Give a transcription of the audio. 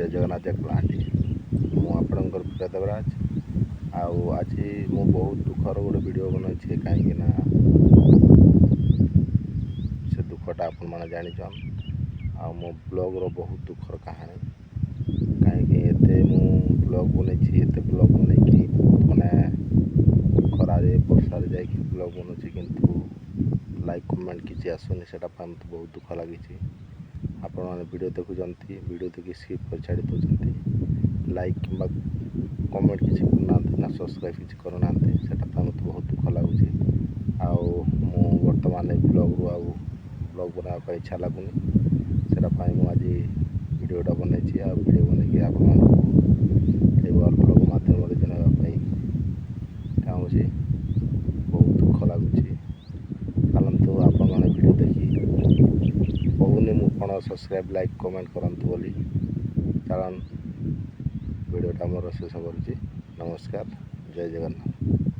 जय जगन्नाथ कलाहांडी मु आपणकर प्रिय देवराज आज मु बहुत दुखर गोटे वीडियो बनाई कहीं से दुखटा आपण मैंने जान मो ब्लॉग रो बहुत दुखर कहानी कहीं मु ब्लॉग बनई ब्लॉग बनई मैंने खरारे बर्षार जा ब्लॉग बनाऊँ किंतु लाइक कमेंट किसी आसुनी से मत बहुत दुख लगी आपण मैंने वीडियो देखुंत वीडियो देखिए स्किप कर छाड़ी दौरान लाइक कि कमेंट किसी करना ना सब्सक्राइब किसी करना से मत बहुत दुख लगुच बर्तमान ब्लॉग रू ब्लॉग बनावा इच्छा लगुनि से आज वीडियोटा बनई वीडियो बनई आप ब्लॉग मध्यम जनवाई चाहूँगी बहुत दुख लगुच चलतु आपण मैंने वीडियो देखी कहूनी मु कौन सब्सक्राइब लाइक कमेंट करंतु बोली चलन वीडियोटा मोर शेष करुच्ची। नमस्कार, जय जगन्नाथ।